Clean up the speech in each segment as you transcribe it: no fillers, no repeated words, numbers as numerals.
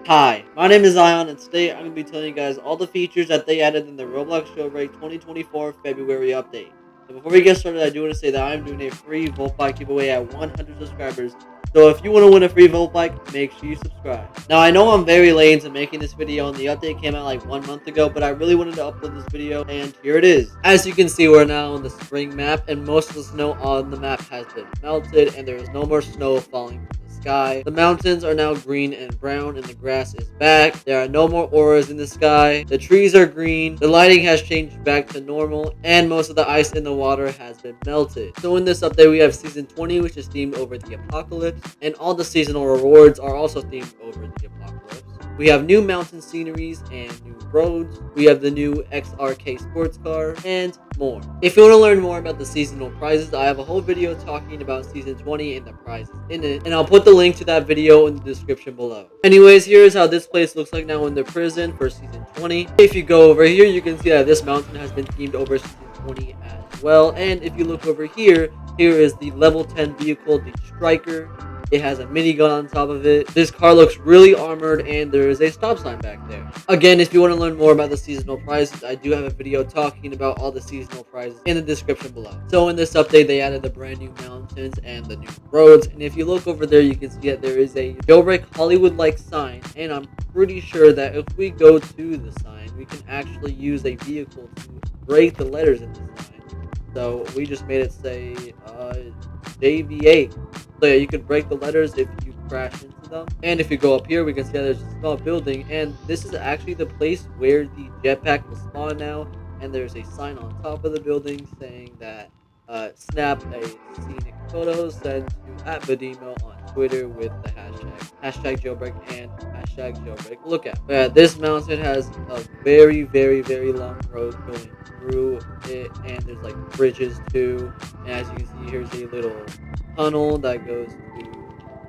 Hi, my name is Ayaan, and today I'm going to be telling you guys all the features that they added in the Roblox Jailbreak 2024 February update. So before we get started, I do want to say that I'm doing a free Volt Bike giveaway at 100 subscribers. So if you want to win a free Volt Bike, make sure you subscribe. Now I know I'm very late to making this video, and the update came out like 1 month ago, but I really wanted to upload this video, and here it is. As you can see, we're now on the spring map, and most of the snow on the map has been melted, and there is no more snow falling from the sky. The mountains are now green and brown, and the grass is back. There are no more auras in the sky. The trees are green. The lighting has changed back to normal, and most of the ice in the water has been melted. So in this update, we have season 20, which is themed over the apocalypse, and all the seasonal rewards are also themed over the apocalypse. We have new mountain sceneries and new roads. We have the new XRK sports car and more. If you want to learn more about the seasonal prizes, I have a whole video talking about season 20 and the prizes in it, and I'll put the link to that video in the description below. Anyways, here's how this place looks like now in the prison for season 20. If you go over here, you can see that this mountain has been themed over season 20 as well. And if you look over here, here is the level 10 vehicle, the Striker. It has a minigun on top of it. This car looks really armored, and there is a stop sign back there. Again, if you want to learn more about the seasonal prizes, I do have a video talking about all the seasonal prizes in the description below. So in this update, they added the brand new mountains and the new roads. And if you look over there, you can see that there is a Jailbreak Hollywood-like sign. And I'm pretty sure that if we go to the sign, we can actually use a vehicle to break the letters in the sign. So we just made it say JV8. So yeah, you can break the letters if you crash into them. And if you go up here, we can see that there's a small building, and this is actually the place where the jetpack will spawn now. And there's a sign on top of the building saying that snap a scenic photo sent to @Badimo on Twitter with the hashtag jailbreak and hashtag jailbreak lookout. But yeah, this mountain has a very long road going through it, and there's like bridges too. And as you can see, here's a little tunnel that goes to the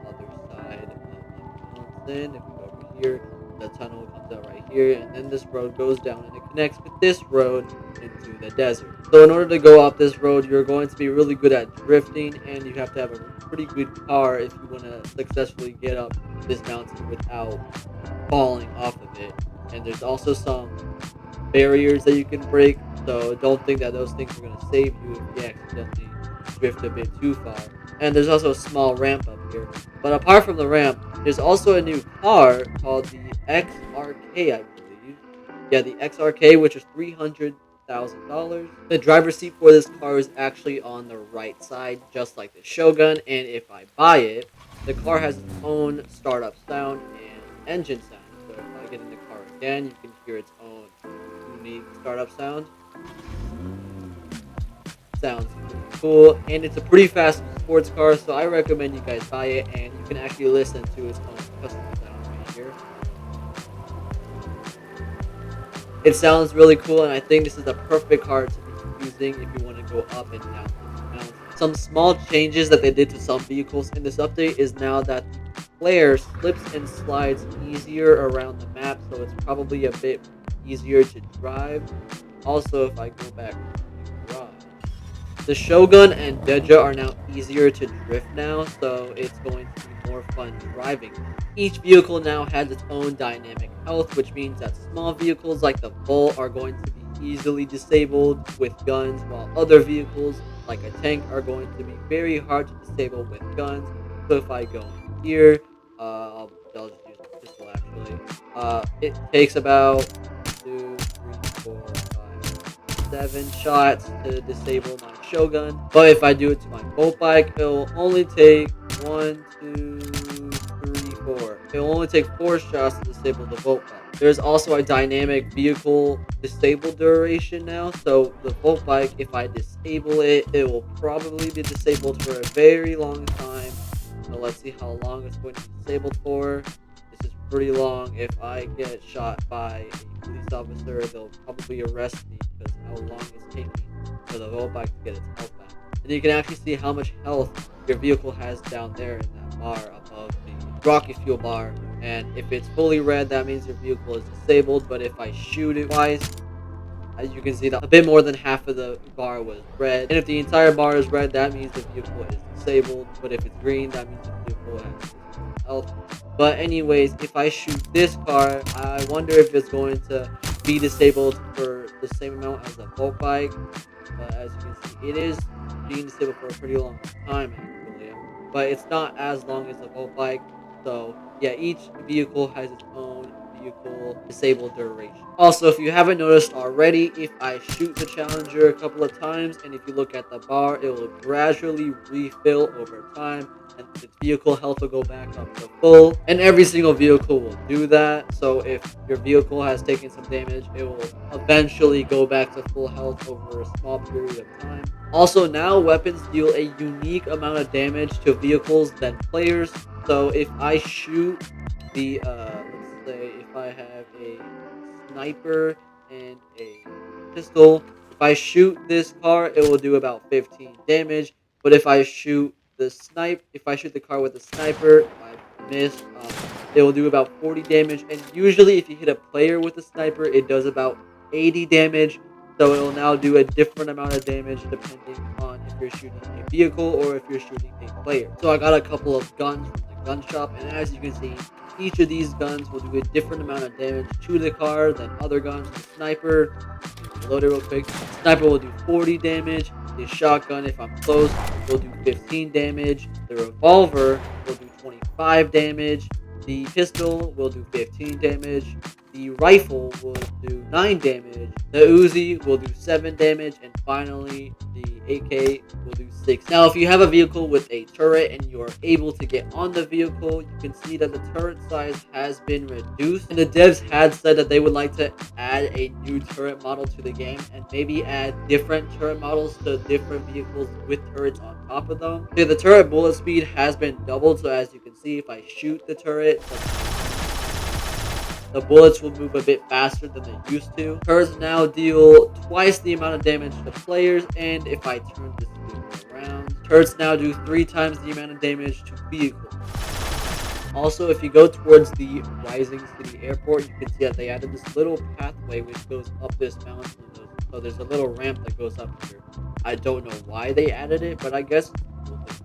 other side of the mountain. If we go over here, the tunnel comes out right here, and then this road goes down and it connects with this road into the desert. So in order to go off this road, you're going to be really good at drifting, and you have to have a pretty good car if you want to successfully get up this mountain without falling off of it. And there's also some barriers that you can break, so don't think that those things are going to save you if you accidentally drift a bit too far. And there's also a small ramp up here. But apart from the ramp, there's also a new car called the XRK, I believe. Yeah, the XRK, which is $300,000. The driver's seat for this car is actually on the right side, just like the Shogun. And if I buy it, the car has its own startup sound and engine sound. So if I get in the car again, you can hear its own unique startup sound. Sounds pretty cool, and it's a pretty fast sports car, so I recommend you guys buy it, and you can actually listen to its own custom sound right here. It sounds really cool, and I think this is the perfect car to be using if you want to go up and down this mountain. Some small changes that they did to some vehicles in this update is now that the player slips and slides easier around the map, so it's probably a bit easier to drive. Also, if I go back to the garage, the Shogun and Deja are now easier to drift now, so it's going to be more fun driving. Each vehicle now has its own dynamic health, which means that small vehicles like the Volt are going to be easily disabled with guns, while other vehicles like a tank are going to be very hard to disable with guns. So if I go in here, I'll just use a pistol actually. It takes about 2, 3, 4, 7 shots to disable my Shogun. But if I do it to my Volt Bike, it'll only take 1, 2, 3, 4. It'll only take 4 shots to disable the Volt Bike. There's also a dynamic vehicle disable duration now. So the Volt Bike, if I disable it, it will probably be disabled for a very long time. So let's see how long it's going to be disabled for. This is pretty long. If I get shot by a police officer, they'll probably arrest me because how long it's taking for the Volt Bike to get its health back. And you can actually see how much health your vehicle has down there in that bar above the rocket fuel bar. And if it's fully red, that means your vehicle is disabled. But if I shoot it twice, as you can see, that a bit more than half of the bar was red. And if the entire bar is red, that means the vehicle is disabled. But if it's green, that means the vehicle has health. But anyways, if I shoot this car, I wonder if it's going to be disabled for the same amount as a Volt bike. But as you can see, it is being disabled for a pretty long time actually. But it's not as long as a Volt bike. So yeah, each vehicle has its own vehicle disabled duration. Also, if you haven't noticed already, if I shoot the Challenger a couple of times, and if you look at the bar, it will gradually refill over time, and its vehicle health will go back up to full. And every single vehicle will do that. So if your vehicle has taken some damage, it will eventually go back to full health over a small period of time. Also, now weapons deal a unique amount of damage to vehicles than players. So if I shoot the let's say if I have a sniper and a pistol, if I shoot this car, it will do about 15 damage. But if I shoot the car with a sniper, if I miss, it will do about 40 damage. And usually, if you hit a player with a sniper, it does about 80 damage. So it will now do a different amount of damage depending on if you're shooting a vehicle or if you're shooting a player. So I got a couple of guns from the gun shop, and as you can see, each of these guns will do a different amount of damage to the car than other guns. The sniper, reload it real quick. Sniper will do 40 damage. The shotgun, if I'm close, will do 15 damage. The revolver will do 25 damage. The pistol will do 15 damage. The rifle will do 9 damage. The Uzi will do 7 damage. And finally, the AK will do 6. Now, if you have a vehicle with a turret and you are able to get on the vehicle, you can see that the turret size has been reduced. And the devs had said that they would like to add a new turret model to the game and maybe add different turret models to different vehicles with turrets on top of them. Okay, the turret bullet speed has been doubled, so as you can see, if I shoot the turret, the bullets will move a bit faster than they used to. Turrets now deal twice the amount of damage to players, and if I turn this vehicle around, turrets now do 3 times the amount of damage to vehicles. Also, if you go towards the Rising City Airport, you can see that they added this little pathway which goes up this mountain. So there's a little ramp that goes up here. I don't know why they added it, but I guess...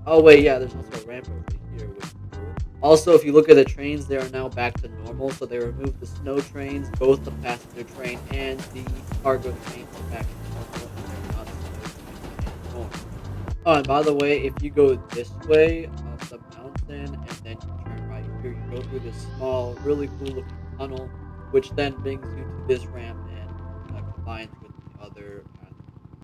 Oh wait, yeah, there's also a ramp over here, which is cool. Also, if you look at the trains, they are now back to normal. So they removed the snow trains, both the passenger train and the cargo trains are back to normal. And they're not snow trains anymore. Oh, and by the way, if you go this way up the mountain and then you turn right here, you go through this small, really cool looking tunnel, which then brings you to this ramp and combines with the other path.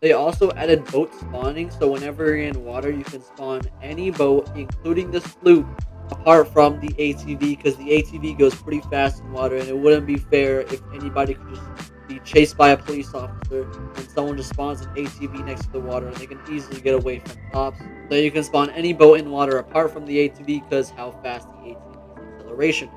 They also added boat spawning, so whenever you're in water, you can spawn any boat, including the sloop, apart from the ATV, because the ATV goes pretty fast in water, and it wouldn't be fair if anybody could just be chased by a police officer and someone just spawns an ATV next to the water, and they can easily get away from cops. So you can spawn any boat in water apart from the ATV because how fast the ATV's acceleration is.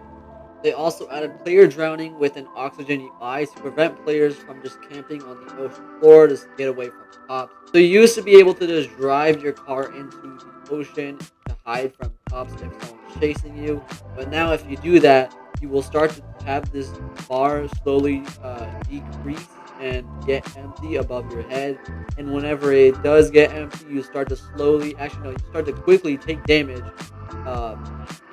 They also added player drowning with an oxygen UI to prevent players from just camping on the ocean floor to get away from cops. So you used to be able to just drive your car into the ocean to hide from cops if someone's chasing you, but now if you do that, you will start to have this bar slowly decrease and get empty above your head. And whenever it does get empty, you start to you start to quickly take damage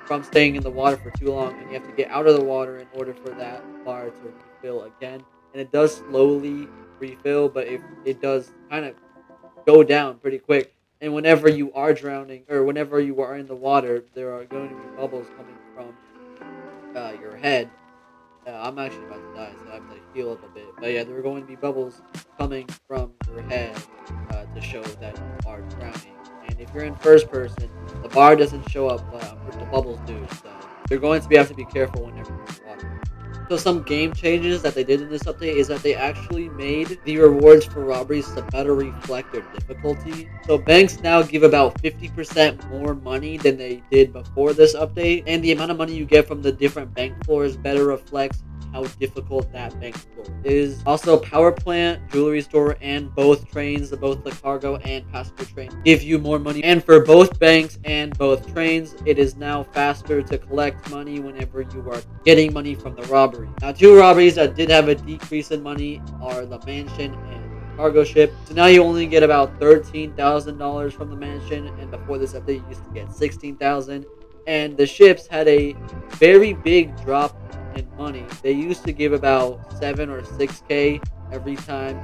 from staying in the water for too long, and you have to get out of the water in order for that bar to refill again. And it does slowly refill, but it does kind of go down pretty quick. And whenever you are drowning or whenever you are in the water, there are going to be bubbles coming from your head. I'm actually about to die, so I have to heal up a bit. But yeah, there are going to be bubbles coming from your head to show that you are drowning. And if you're in first person, the bar doesn't show up, but the bubbles do. So you're going to have to be careful whenever you're in water. So some game changes that they did in this update is that they actually made the rewards for robberies to better reflect their difficulty. So banks now give about 50% more money than they did before this update, and the amount of money you get from the different bank floors better reflects how difficult that bank floor is. Also, power plant, jewelry store, and both trains, both the cargo and passenger train, give you more money. And for both banks and both trains, it is now faster to collect money whenever you are getting money from the robbery. Now, 2 robberies that did have a decrease in money are the mansion and the cargo ship. So now you only get about $13,000 from the mansion, and before this update, you used to get $16,000. and the ships had a very big drop in money. They used to give about 7 or 6K every time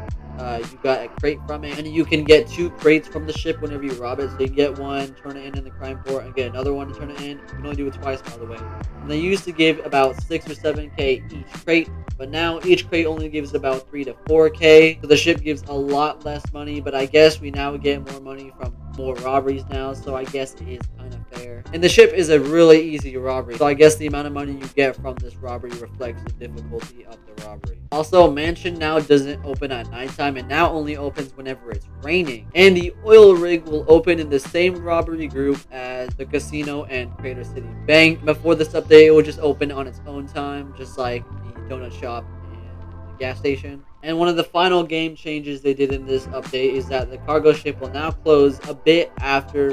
you got a crate from it, and you can get 2 crates from the ship whenever you rob it. So you can get one, turn it in the crime port, and get another one to turn it in. You can only do it twice, by the way. And they used to give about 6 or 7K each crate, but now each crate only gives about 3 to 4K. So the ship gives a lot less money, but I guess we now get more money from more robberies now, so I guess it is kind of fair. And the ship is a really easy robbery, so I guess the amount of money you get from this robbery reflects the difficulty of the robbery. Also, Mansion now doesn't open at nighttime and now only opens whenever it's raining. And the oil rig will open in the same robbery group as the casino and Crater City Bank. Before this update, it will just open on its own time, just like the donut shop and the gas station. And one of the final game changes they did in this update is that the cargo ship will now close a bit after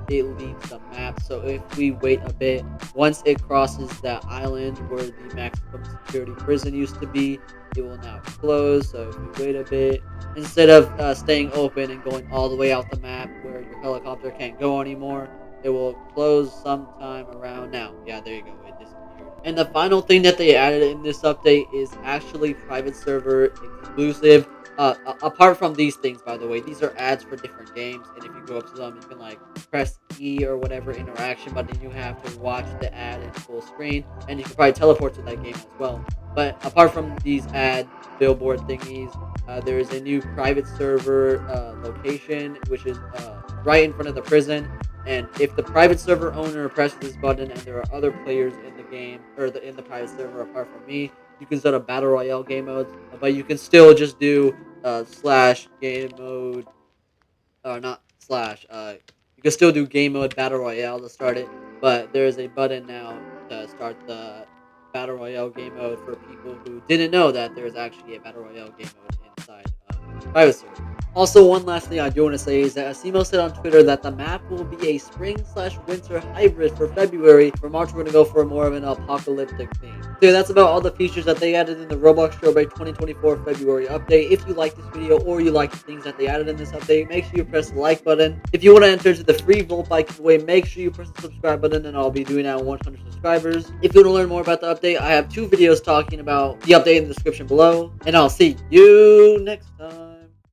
it leaves the map. So if we wait a bit, once it crosses that island where the maximum security prison used to be, it will now close. So if we wait a bit, instead of staying open and going all the way out the map where your helicopter can't go anymore, it will close sometime around now. Yeah, there you go. It disappeared. And the final thing that they added in this update is actually private server exclusive. Apart from these things, by the way, these are ads for different games, and if you go up to them, you can like press E or whatever interaction button. You have to watch the ad in full screen, and you can probably teleport to that game as well. But apart from these ad billboard thingies, there is a new private server location, which is right in front of the prison. And if the private server owner presses this button and there are other players in the game or in the private server apart from me, you can start a battle royale game mode. But you can still just do slash game mode or not slash. You can still do game mode battle royale to start it, but there is a button now to start the battle royale game mode for people who didn't know that there's actually a battle royale game mode inside private server. Also, one last thing I do want to say is that Asimo said on Twitter that the map will be a spring/winter hybrid for February. For March, we're going to go for more of an apocalyptic theme. So that's about all the features that they added in the Roblox Jailbreak 2024 February update. If you like this video or you like the things that they added in this update, make sure you press the like button. If you want to enter into the free Volt Bike giveaway, make sure you press the subscribe button, and I'll be doing that on 100 subscribers. If you want to learn more about the update, I have 2 videos talking about the update in the description below, and I'll see you next time.